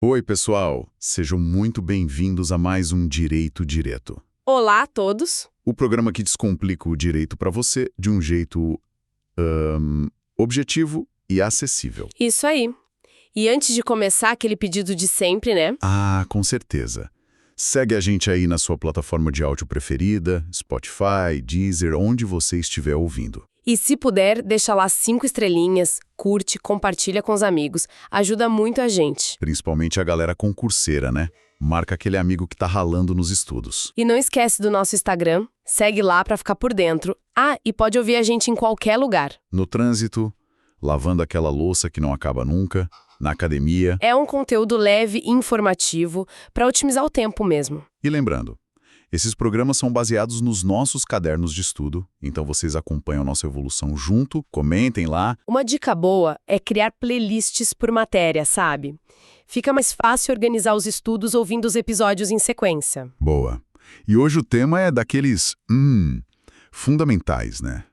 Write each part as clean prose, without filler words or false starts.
Oi, pessoal! Sejam muito bem-vindos a mais um Direito Direto. Olá a todos. O programa que descomplica o direito para você de um jeito objetivo e acessível. Isso aí. E antes de começar, aquele pedido de sempre, né? Ah, com certeza. Segue a gente aí na sua plataforma de áudio preferida, Spotify, Deezer, onde você estiver ouvindo. E se puder, deixa lá 5 estrelinhas, curte, compartilha com os amigos. Ajuda muito a gente. Principalmente a galera concurseira, né? Marca aquele amigo que tá ralando nos estudos. E não esquece do nosso Instagram, segue lá pra ficar por dentro. Ah, e pode ouvir a gente em qualquer lugar. No trânsito, lavando aquela louça que não acaba nunca, na academia. É um conteúdo leve e informativo pra otimizar o tempo mesmo. E lembrando, esses programas são baseados nos nossos cadernos de estudo, então vocês acompanham nossa evolução junto, comentem lá. Uma dica boa é criar playlists por matéria, sabe? Fica mais fácil organizar os estudos ouvindo os episódios em sequência. Boa. E hoje o tema é daqueles, fundamentais, né?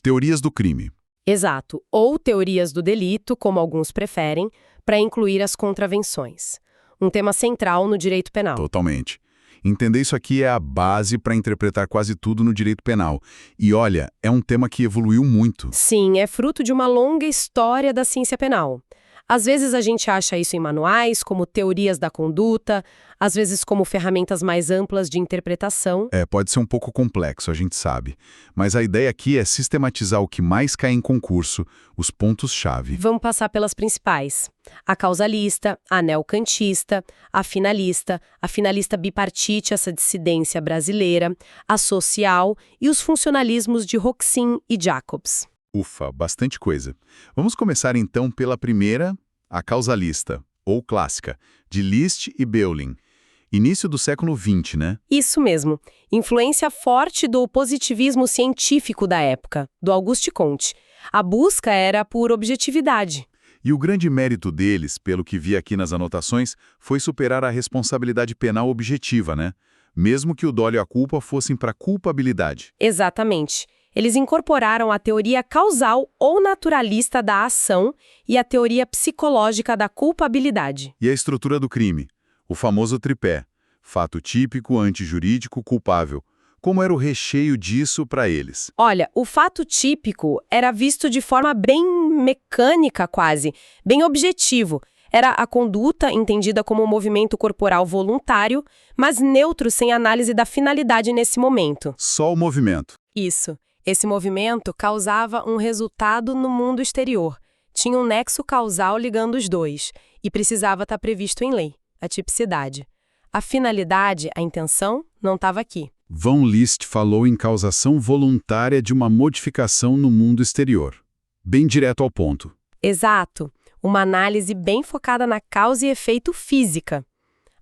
Teorias do crime. Exato, ou teorias do delito, como alguns preferem, para incluir as contravenções. Um tema central no direito penal. Totalmente. Entender isso aqui é a base para interpretar quase tudo no direito penal. E olha, é um tema que evoluiu muito. Sim, é fruto de uma longa história da ciência penal. Às vezes a gente acha isso em manuais, como teorias da conduta, às vezes como ferramentas mais amplas de interpretação. Pode ser um pouco complexo, a gente sabe. Mas a ideia aqui é sistematizar o que mais cai em concurso, os pontos-chave. Vamos passar pelas principais. A causalista, a neocantista, a finalista bipartite, essa dissidência brasileira, a social e os funcionalismos de Roxin e Jacobs. Ufa, bastante coisa. Vamos começar então pela primeira, a causalista, ou clássica, de List e Bewlin. Início do século XX, né? Isso mesmo. Influência forte do positivismo científico da época, do Auguste Comte. A busca era por objetividade. E o grande mérito deles, pelo que vi aqui nas anotações, foi superar a responsabilidade penal objetiva, né? Mesmo que o dolo e a culpa fossem para culpabilidade. Exatamente. Eles incorporaram a teoria causal ou naturalista da ação e a teoria psicológica da culpabilidade. E a estrutura do crime? O famoso tripé. Fato típico, antijurídico, culpável. Como era o recheio disso para eles? Olha, o fato típico era visto de forma bem mecânica quase, bem objetivo. Era a conduta entendida como um movimento corporal voluntário, mas neutro sem análise da finalidade nesse momento. Só o movimento. Isso. Esse movimento causava um resultado no mundo exterior. Tinha um nexo causal ligando os dois e precisava estar previsto em lei, a tipicidade. A finalidade, a intenção, não estava aqui. Von List falou em causação voluntária de uma modificação no mundo exterior. Bem direto ao ponto. Exato. Uma análise bem focada na causa e efeito física.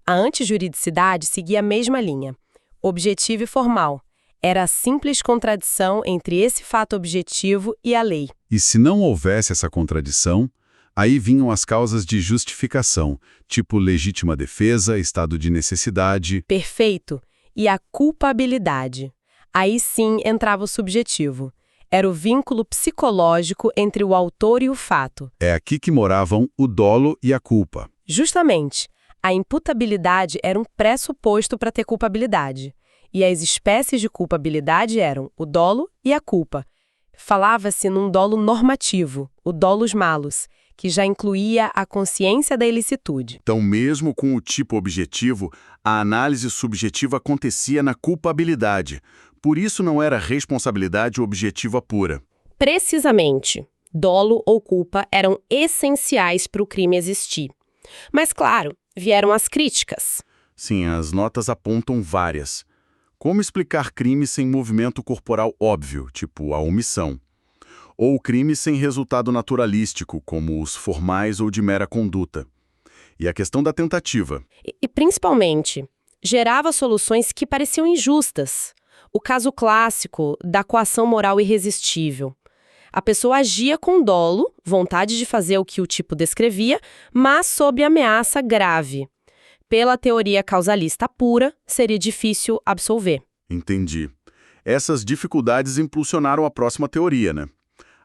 A antijuridicidade seguia a mesma linha. Objetivo e formal. Era a simples contradição entre esse fato objetivo e a lei. E se não houvesse essa contradição, aí vinham as causas de justificação, tipo legítima defesa, estado de necessidade. Perfeito. E a culpabilidade. Aí sim entrava o subjetivo. Era o vínculo psicológico entre o autor e o fato. É aqui que moravam o dolo e a culpa. Justamente. A imputabilidade era um pressuposto para ter culpabilidade. E as espécies de culpabilidade eram o dolo e a culpa. Falava-se num dolo normativo, o dolus malus, que já incluía a consciência da ilicitude. Então, mesmo com o tipo objetivo, a análise subjetiva acontecia na culpabilidade. Por isso não era responsabilidade objetiva pura. Precisamente. Dolo ou culpa eram essenciais para o crime existir. Mas, claro, vieram as críticas. Sim, as notas apontam várias. Como explicar crime sem movimento corporal óbvio, tipo a omissão? Ou crime sem resultado naturalístico, como os formais ou de mera conduta? E a questão da tentativa. E principalmente, gerava soluções que pareciam injustas. O caso clássico da coação moral irresistível. A pessoa agia com dolo, vontade de fazer o que o tipo descrevia, mas sob ameaça grave. Pela teoria causalista pura, seria difícil absolver. Entendi. Essas dificuldades impulsionaram a próxima teoria, né?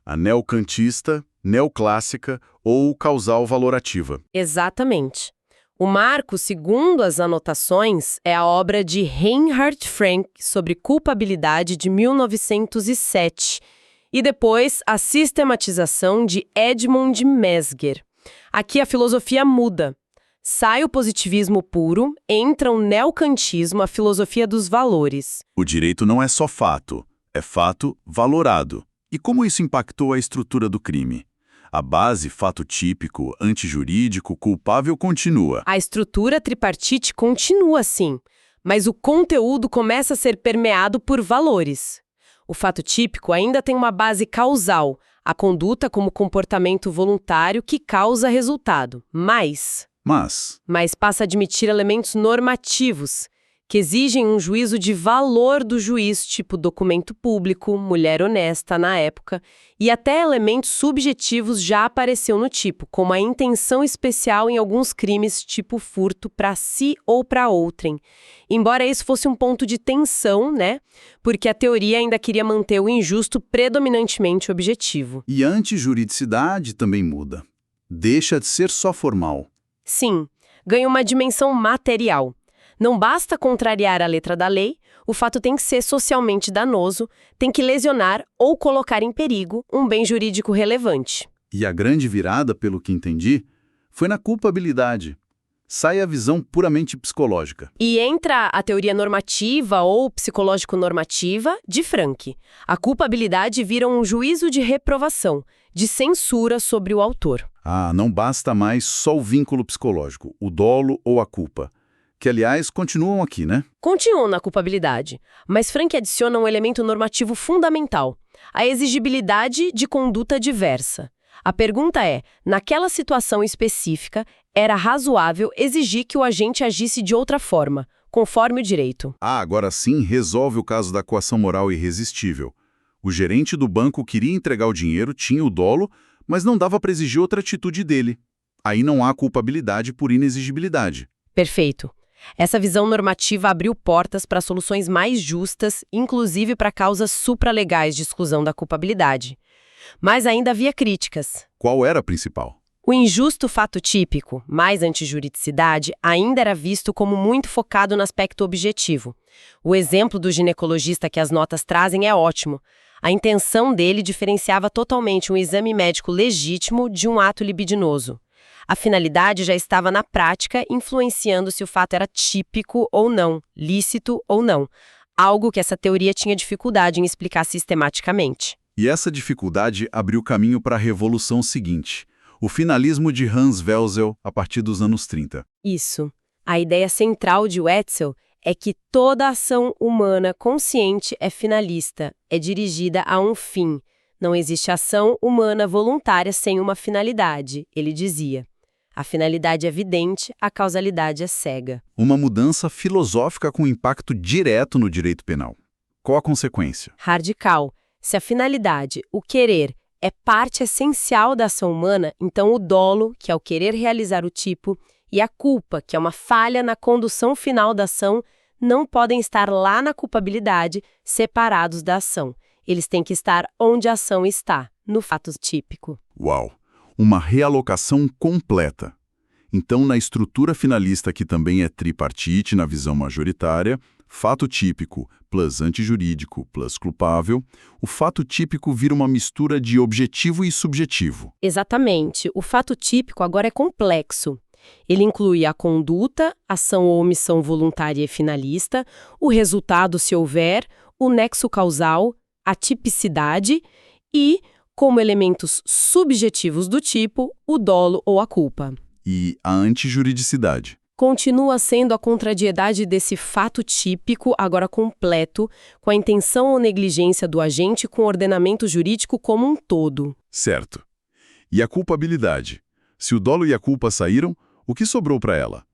A neocantista, neoclássica ou causal valorativa. Exatamente. O marco, segundo as anotações, é a obra de Reinhard Frank sobre culpabilidade de 1907 e depois a sistematização de Edmund Mesger. Aqui a filosofia muda. Sai o positivismo puro, entra o neocantismo, a filosofia dos valores. O direito não é só fato, é fato valorado. E como isso impactou a estrutura do crime? A base, fato típico, antijurídico, culpável continua. A estrutura tripartite continua assim, mas o conteúdo começa a ser permeado por valores. O fato típico ainda tem uma base causal, a conduta como comportamento voluntário que causa resultado, mas passa a admitir elementos normativos, que exigem um juízo de valor do juiz, tipo documento público, mulher honesta na época, e até elementos subjetivos já apareceu no tipo, como a intenção especial em alguns crimes, tipo furto para si ou para outrem. Embora isso fosse um ponto de tensão, né? Porque a teoria ainda queria manter o injusto predominantemente objetivo. E a antijuridicidade também muda. Deixa de ser só formal. Sim, ganha uma dimensão material. Não basta contrariar a letra da lei, o fato tem que ser socialmente danoso, tem que lesionar ou colocar em perigo um bem jurídico relevante. E a grande virada, pelo que entendi, foi na culpabilidade. Sai a visão puramente psicológica. E entra a teoria normativa ou psicológico-normativa de Frank. A culpabilidade vira um juízo de reprovação, de censura sobre o autor. Não basta mais só o vínculo psicológico, o dolo ou a culpa. Que, aliás, continuam aqui, né? Continuam na culpabilidade, mas Frank adiciona um elemento normativo fundamental, a exigibilidade de conduta diversa. A pergunta é, naquela situação específica, era razoável exigir que o agente agisse de outra forma, conforme o direito. Agora sim resolve o caso da coação moral irresistível. O gerente do banco queria entregar o dinheiro, tinha o dolo, mas não dava para exigir outra atitude dele. Aí não há culpabilidade por inexigibilidade. Perfeito. Essa visão normativa abriu portas para soluções mais justas, inclusive para causas supralegais de exclusão da culpabilidade. Mas ainda havia críticas. Qual era a principal? O injusto fato típico, mais antijuridicidade, ainda era visto como muito focado no aspecto objetivo. O exemplo do ginecologista que as notas trazem é ótimo. A intenção dele diferenciava totalmente um exame médico legítimo de um ato libidinoso. A finalidade já estava na prática, influenciando se o fato era típico ou não, lícito ou não, algo que essa teoria tinha dificuldade em explicar sistematicamente. E essa dificuldade abriu caminho para a revolução seguinte, o finalismo de Hans Welzel a partir dos anos 30. Isso. A ideia central de Wetzel é que toda ação humana consciente é finalista, é dirigida a um fim. Não existe ação humana voluntária sem uma finalidade, ele dizia. A finalidade é evidente, a causalidade é cega. Uma mudança filosófica com impacto direto no direito penal. Qual a consequência? Radical. Se a finalidade, o querer, é parte essencial da ação humana, então o dolo, que é o querer realizar o tipo, e a culpa, que é uma falha na condução final da ação, não podem estar lá na culpabilidade, separados da ação. Eles têm que estar onde a ação está, no fato típico. Uau! Uma realocação completa. Então, na estrutura finalista, que também é tripartite na visão majoritária, fato típico plus antijurídico plus culpável, o fato típico vira uma mistura de objetivo e subjetivo. Exatamente. O fato típico agora é complexo. Ele inclui a conduta, ação ou omissão voluntária e finalista, o resultado, se houver, o nexo causal, a tipicidade e, como elementos subjetivos do tipo, o dolo ou a culpa. E a antijuridicidade. Continua sendo a contrariedade desse fato típico, agora completo, com a intenção ou negligência do agente com o ordenamento jurídico como um todo. Certo. E a culpabilidade? Se o dolo e a culpa saíram, o que sobrou para ela?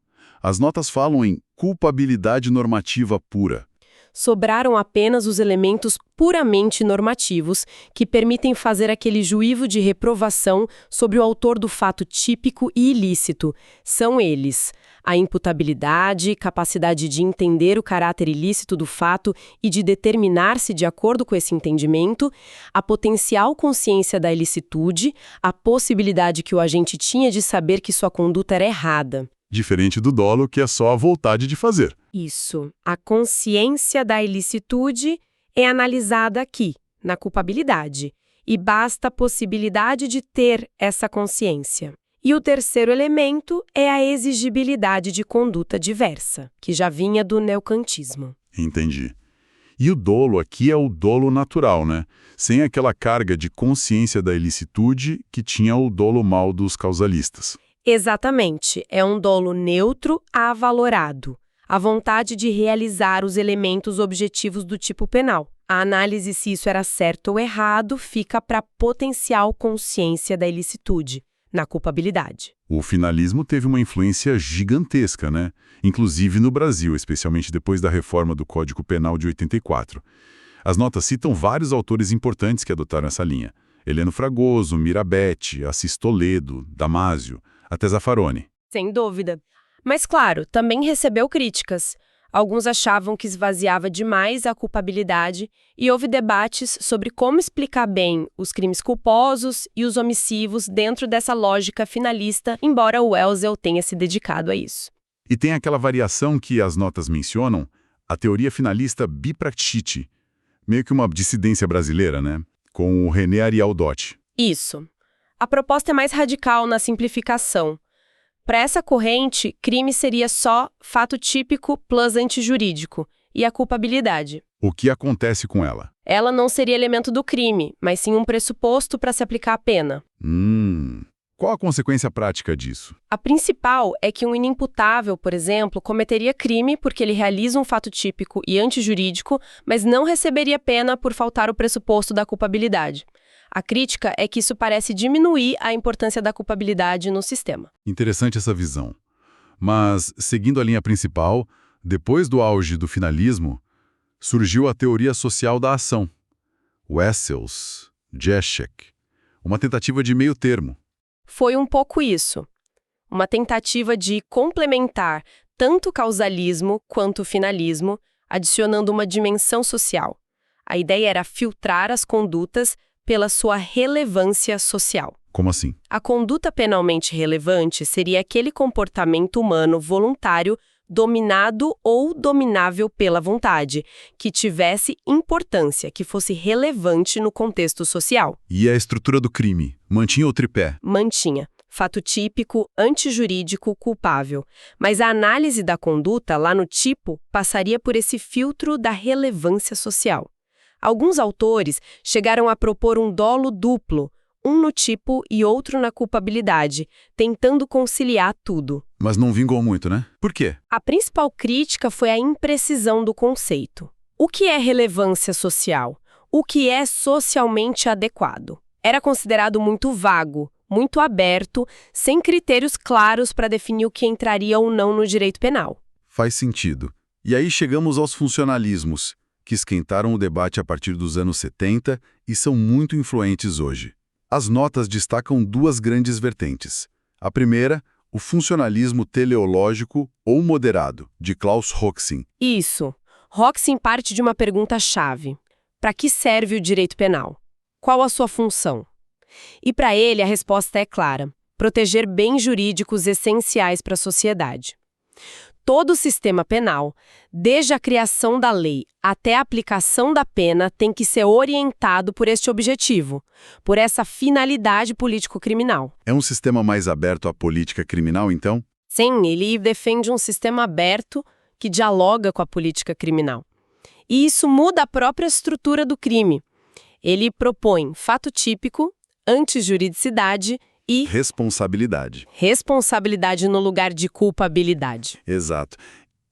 As notas falam em culpabilidade normativa pura. Sobraram apenas os elementos puramente normativos que permitem fazer aquele juízo de reprovação sobre o autor do fato típico e ilícito. São eles: a imputabilidade, capacidade de entender o caráter ilícito do fato e de determinar-se de acordo com esse entendimento, a potencial consciência da ilicitude, a possibilidade que o agente tinha de saber que sua conduta era errada. Diferente do dolo, que é só a vontade de fazer. Isso. A consciência da ilicitude é analisada aqui, na culpabilidade, e basta a possibilidade de ter essa consciência. E o terceiro elemento é a exigibilidade de conduta diversa, que já vinha do neocantismo. Entendi. E o dolo aqui é o dolo natural, né? Sem aquela carga de consciência da ilicitude que tinha o dolo mal dos causalistas. Exatamente. É um dolo neutro avalorado. A vontade de realizar os elementos objetivos do tipo penal. A análise se isso era certo ou errado fica para a potencial consciência da ilicitude, na culpabilidade. O finalismo teve uma influência gigantesca, né? Inclusive no Brasil, especialmente depois da reforma do Código Penal de 84. As notas citam vários autores importantes que adotaram essa linha. Heleno Fragoso, Mirabete, Assis Toledo, Damásio, até Zaffaroni. Sem dúvida. Mas, claro, também recebeu críticas. Alguns achavam que esvaziava demais a culpabilidade e houve debates sobre como explicar bem os crimes culposos e os omissivos dentro dessa lógica finalista, embora o Welzel tenha se dedicado a isso. E tem aquela variação que as notas mencionam, a teoria finalista bipraktite, meio que uma dissidência brasileira, né? Com o René Ariel Dotti. Isso. A proposta é mais radical na simplificação. Para essa corrente, crime seria só fato típico plus antijurídico e a culpabilidade. O que acontece com ela? Ela não seria elemento do crime, mas sim um pressuposto para se aplicar a pena. Qual a consequência prática disso? A principal é que um inimputável, por exemplo, cometeria crime porque ele realiza um fato típico e antijurídico, mas não receberia pena por faltar o pressuposto da culpabilidade. A crítica é que isso parece diminuir a importância da culpabilidade no sistema. Interessante essa visão. Mas, seguindo a linha principal, depois do auge do finalismo, surgiu a teoria social da ação. Wessels, Jeschek, uma tentativa de meio termo. Foi um pouco isso. Uma tentativa de complementar tanto o causalismo quanto o finalismo, adicionando uma dimensão social. A ideia era filtrar as condutas pela sua relevância social. Como assim? A conduta penalmente relevante seria aquele comportamento humano voluntário dominado ou dominável pela vontade, que tivesse importância, que fosse relevante no contexto social. E a estrutura do crime? Mantinha o tripé? Mantinha. Fato típico, antijurídico, culpável. Mas a análise da conduta, lá no tipo, passaria por esse filtro da relevância social. Alguns autores chegaram a propor um dolo duplo, um no tipo e outro na culpabilidade, tentando conciliar tudo. Mas não vingou muito, né? Por quê? A principal crítica foi a imprecisão do conceito. O que é relevância social? O que é socialmente adequado? Era considerado muito vago, muito aberto, sem critérios claros para definir o que entraria ou não no direito penal. Faz sentido. E aí chegamos aos funcionalismos, que esquentaram o debate a partir dos anos 70 e são muito influentes hoje. As notas destacam duas grandes vertentes. A primeira, o funcionalismo teleológico ou moderado, de Klaus Hoxin. Isso. Hoxin parte de uma pergunta-chave. Para que serve o direito penal? Qual a sua função? E para ele a resposta é clara: proteger bens jurídicos essenciais para a sociedade. Todo o sistema penal, desde a criação da lei até a aplicação da pena, tem que ser orientado por este objetivo, por essa finalidade político-criminal. É um sistema mais aberto à política criminal, então? Sim, ele defende um sistema aberto que dialoga com a política criminal. E isso muda a própria estrutura do crime. Ele propõe fato típico, antijuridicidade e responsabilidade. Responsabilidade no lugar de culpabilidade. Exato.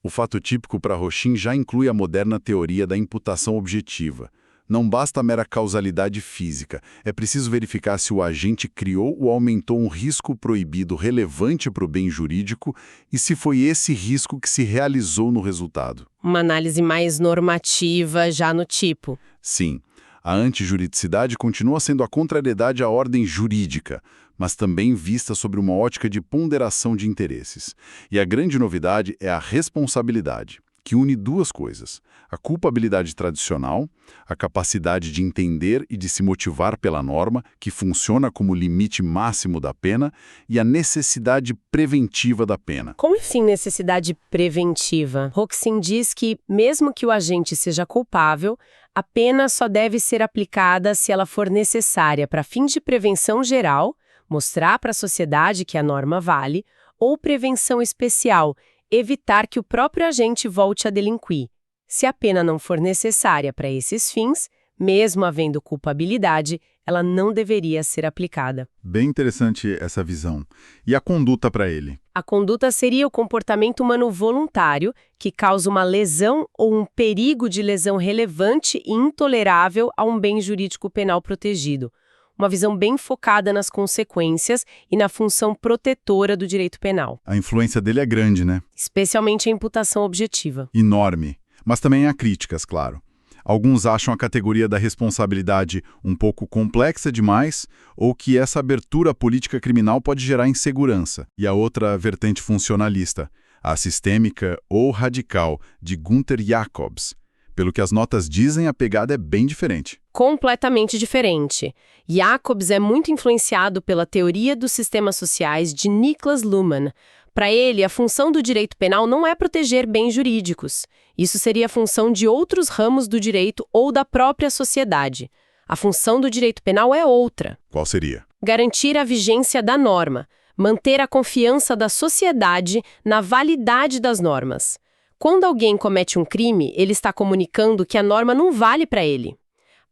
O fato típico para Rochin já inclui a moderna teoria da imputação objetiva. Não basta a mera causalidade física, é preciso verificar se o agente criou ou aumentou um risco proibido relevante para o bem jurídico e se foi esse risco que se realizou no resultado. Uma análise mais normativa já no tipo. Sim, a antijuridicidade continua sendo a contrariedade à ordem jurídica, mas também vista sobre uma ótica de ponderação de interesses. E a grande novidade é a responsabilidade. que une duas coisas: a culpabilidade tradicional, a capacidade de entender e de se motivar pela norma, que funciona como limite máximo da pena, e a necessidade preventiva da pena. Como assim necessidade preventiva? Hoxin diz que, mesmo que o agente seja culpável, a pena só deve ser aplicada se ela for necessária para fins de prevenção geral, mostrar para a sociedade que a norma vale, ou prevenção especial, evitar que o próprio agente volte a delinquir. Se a pena não for necessária para esses fins, mesmo havendo culpabilidade, ela não deveria ser aplicada. Bem interessante essa visão. E a conduta para ele? A conduta seria o comportamento humano voluntário que causa uma lesão ou um perigo de lesão relevante e intolerável a um bem jurídico penal protegido. Uma visão bem focada nas consequências e na função protetora do direito penal. A influência dele é grande, né? Especialmente a imputação objetiva. Enorme. Mas também há críticas, claro. Alguns acham a categoria da responsabilidade um pouco complexa demais ou que essa abertura à política criminal pode gerar insegurança. E a outra vertente funcionalista, a sistêmica ou radical, de Gunther Jacobs. Pelo que as notas dizem, a pegada é bem diferente. Completamente diferente. Jacobs é muito influenciado pela teoria dos sistemas sociais de Niklas Luhmann. Para ele, a função do direito penal não é proteger bens jurídicos. Isso seria a função de outros ramos do direito ou da própria sociedade. A função do direito penal é outra. Qual seria? Garantir a vigência da norma, manter a confiança da sociedade na validade das normas. Quando alguém comete um crime, ele está comunicando que a norma não vale para ele.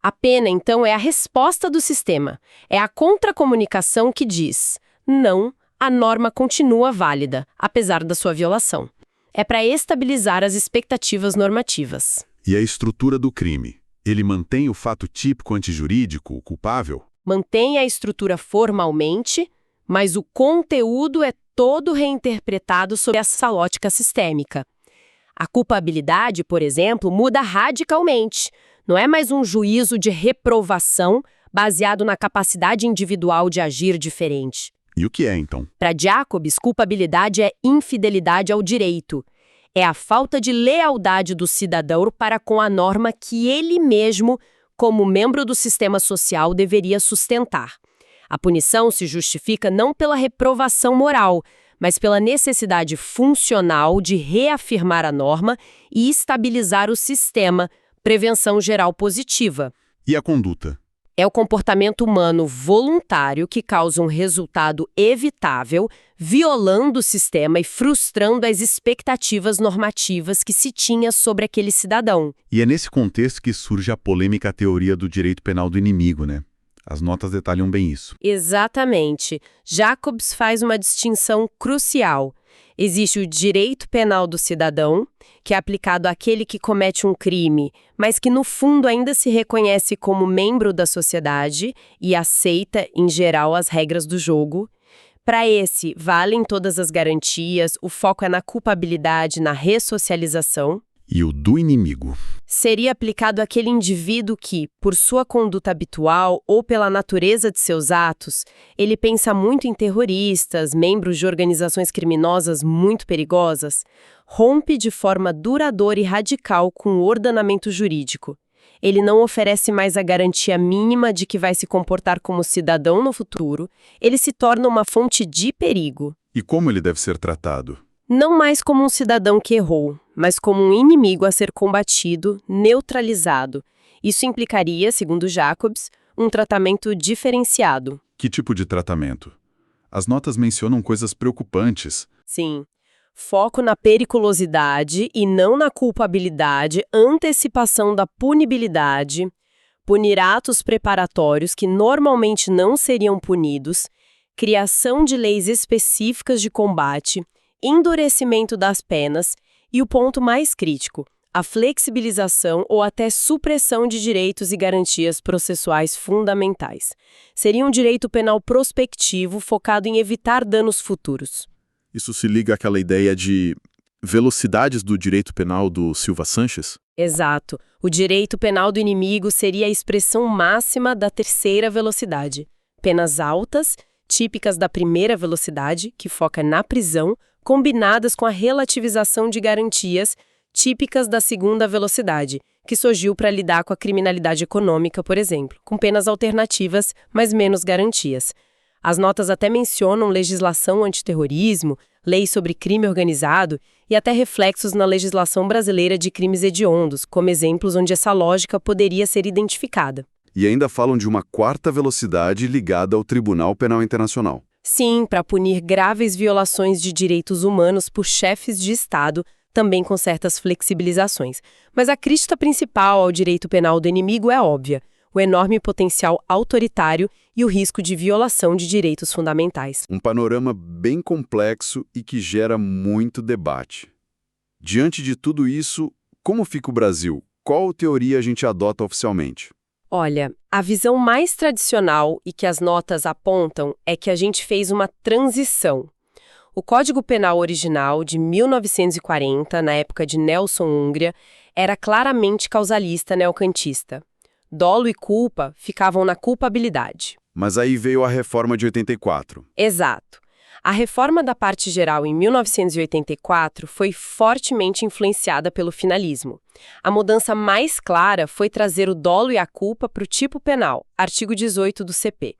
A pena, então, é a resposta do sistema. É a contracomunicação que diz: não, a norma continua válida, apesar da sua violação. É para estabilizar as expectativas normativas. E a estrutura do crime? Ele mantém o fato típico antijurídico, o culpável? Mantém a estrutura formalmente, mas o conteúdo é todo reinterpretado sob essa lógica sistêmica. A culpabilidade, por exemplo, muda radicalmente. Não é mais um juízo de reprovação baseado na capacidade individual de agir diferente. E o que é, então? Para Jacobs, culpabilidade é infidelidade ao direito. É a falta de lealdade do cidadão para com a norma que ele mesmo, como membro do sistema social, deveria sustentar. A punição se justifica não pela reprovação moral, mas pela necessidade funcional de reafirmar a norma e estabilizar o sistema, prevenção geral positiva. E a conduta? É o comportamento humano voluntário que causa um resultado evitável, violando o sistema e frustrando as expectativas normativas que se tinha sobre aquele cidadão. E é nesse contexto que surge a polêmica teoria do direito penal do inimigo, né? As notas detalham bem isso. Exatamente. Jacobs faz uma distinção crucial. Existe o direito penal do cidadão, que é aplicado àquele que comete um crime, mas que no fundo ainda se reconhece como membro da sociedade e aceita, em geral, as regras do jogo. Para esse, valem todas as garantias, o foco é na culpabilidade, na ressocialização. E o do inimigo? Seria aplicado àquele indivíduo que, por sua conduta habitual ou pela natureza de seus atos, ele pensa muito em terroristas, membros de organizações criminosas muito perigosas, rompe de forma duradoura e radical com o ordenamento jurídico. Ele não oferece mais a garantia mínima de que vai se comportar como cidadão no futuro, ele se torna uma fonte de perigo. E como ele deve ser tratado? Não mais como um cidadão que errou, mas como um inimigo a ser combatido, neutralizado. Isso implicaria, segundo Jacobs, um tratamento diferenciado. Que tipo de tratamento? As notas mencionam coisas preocupantes. Sim. Foco na periculosidade e não na culpabilidade, antecipação da punibilidade, punir atos preparatórios que normalmente não seriam punidos, criação de leis específicas de combate, endurecimento das penas e o ponto mais crítico, a flexibilização ou até supressão de direitos e garantias processuais fundamentais. Seria um direito penal prospectivo focado em evitar danos futuros. Isso se liga àquela ideia de velocidades do direito penal do Silva Sanches? Exato. O direito penal do inimigo seria a expressão máxima da terceira velocidade. Penas altas, típicas da primeira velocidade, que foca na prisão, combinadas com a relativização de garantias, típicas da segunda velocidade, que surgiu para lidar com a criminalidade econômica, por exemplo, com penas alternativas, mas menos garantias. As notas até mencionam legislação antiterrorismo, leis sobre crime organizado e até reflexos na legislação brasileira de crimes hediondos, como exemplos onde essa lógica poderia ser identificada. E ainda falam de uma quarta velocidade ligada ao Tribunal Penal Internacional. Sim, para punir graves violações de direitos humanos por chefes de Estado, também com certas flexibilizações. Mas a crítica principal ao direito penal do inimigo é óbvia: o enorme potencial autoritário e o risco de violação de direitos fundamentais. Um panorama bem complexo e que gera muito debate. Diante de tudo isso, como fica o Brasil? Qual teoria a gente adota oficialmente? Olha, a visão mais tradicional e que as notas apontam é que a gente fez uma transição. O Código Penal original, de 1940, na época de Nelson Ungria, era claramente causalista neocantista. Dolo e culpa ficavam na culpabilidade. Mas aí veio a reforma de 84. Exato. A reforma da parte geral em 1984 foi fortemente influenciada pelo finalismo. A mudança mais clara foi trazer o dolo e a culpa para o tipo penal, artigo 18 do CP.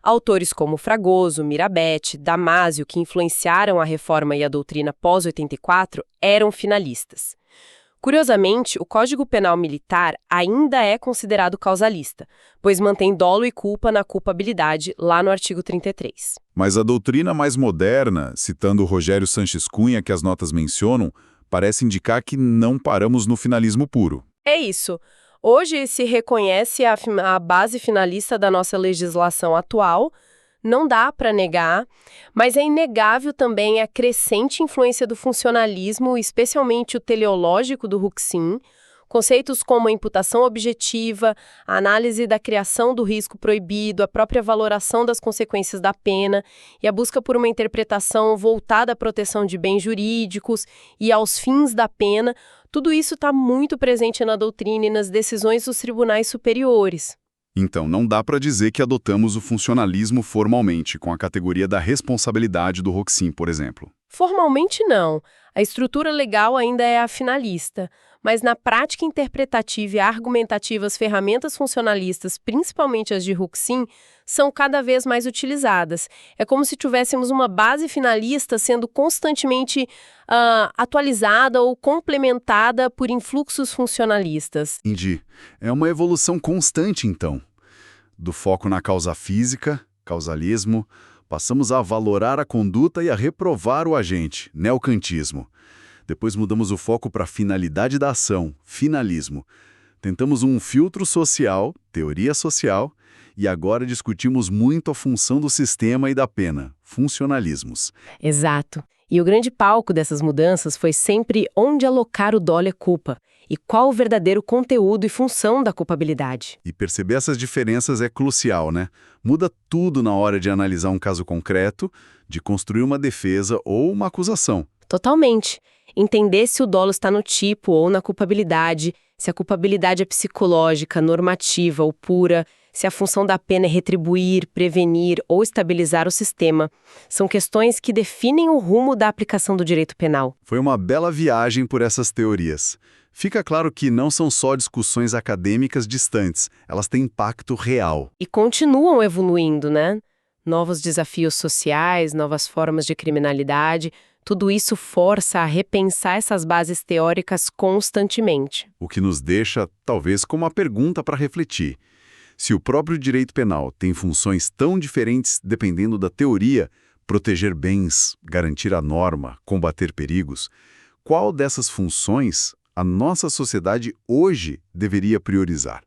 Autores como Fragoso, Mirabete, Damásio, que influenciaram a reforma e a doutrina pós-84, eram finalistas. Curiosamente, o Código Penal Militar ainda é considerado causalista, pois mantém dolo e culpa na culpabilidade lá no artigo 33. Mas a doutrina mais moderna, citando Rogério Sanches Cunha, que as notas mencionam, parece indicar que não paramos no finalismo puro. É isso. Hoje se reconhece a base finalista da nossa legislação atual, não dá para negar, mas é inegável também a crescente influência do funcionalismo, especialmente o teleológico do Huxin, conceitos como a imputação objetiva, a análise da criação do risco proibido, a própria valoração das consequências da pena e a busca por uma interpretação voltada à proteção de bens jurídicos e aos fins da pena. Tudo isso está muito presente na doutrina e nas decisões dos tribunais superiores. Então, não dá para dizer que adotamos o funcionalismo formalmente, com a categoria da responsabilidade do Huxin, por exemplo. Formalmente não. A estrutura legal ainda é a finalista, mas na prática interpretativa e argumentativa as ferramentas funcionalistas, principalmente as de Huxin, são cada vez mais utilizadas. É como se tivéssemos uma base finalista sendo constantemente atualizada ou complementada por influxos funcionalistas. Entendi. É uma evolução constante, então. Do foco na causa física, causalismo, passamos a valorar a conduta e a reprovar o agente, neocantismo. Depois mudamos o foco para a finalidade da ação, finalismo. Tentamos um filtro social, teoria social, e agora discutimos muito a função do sistema e da pena, funcionalismos. Exato. E o grande palco dessas mudanças foi sempre onde alocar o dolo e culpa, e qual o verdadeiro conteúdo e função da culpabilidade. E perceber essas diferenças é crucial, né? Muda tudo na hora de analisar um caso concreto, de construir uma defesa ou uma acusação. Totalmente. Entender se o dolo está no tipo ou na culpabilidade, se a culpabilidade é psicológica, normativa ou pura, se a função da pena é retribuir, prevenir ou estabilizar o sistema. São questões que definem o rumo da aplicação do direito penal. Foi uma bela viagem por essas teorias. Fica claro que não são só discussões acadêmicas distantes, elas têm impacto real. E continuam evoluindo, né? Novos desafios sociais, novas formas de criminalidade, tudo isso força a repensar essas bases teóricas constantemente. O que nos deixa, talvez, com uma pergunta para refletir. Se o próprio direito penal tem funções tão diferentes dependendo da teoria, proteger bens, garantir a norma, combater perigos, qual dessas funções a nossa sociedade hoje deveria priorizar?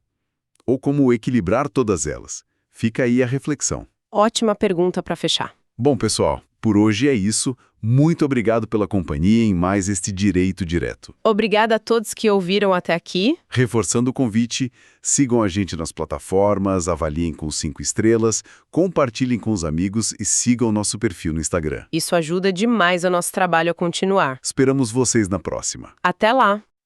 Ou como equilibrar todas elas? Fica aí a reflexão. Ótima pergunta para fechar. Bom, pessoal, por hoje é isso. Muito obrigado pela companhia em mais este Direito Direto. Obrigada a todos que ouviram até aqui. Reforçando o convite, sigam a gente nas plataformas, avaliem com 5 estrelas, compartilhem com os amigos e sigam nosso perfil no Instagram. Isso ajuda demais o nosso trabalho a continuar. Esperamos vocês na próxima. Até lá!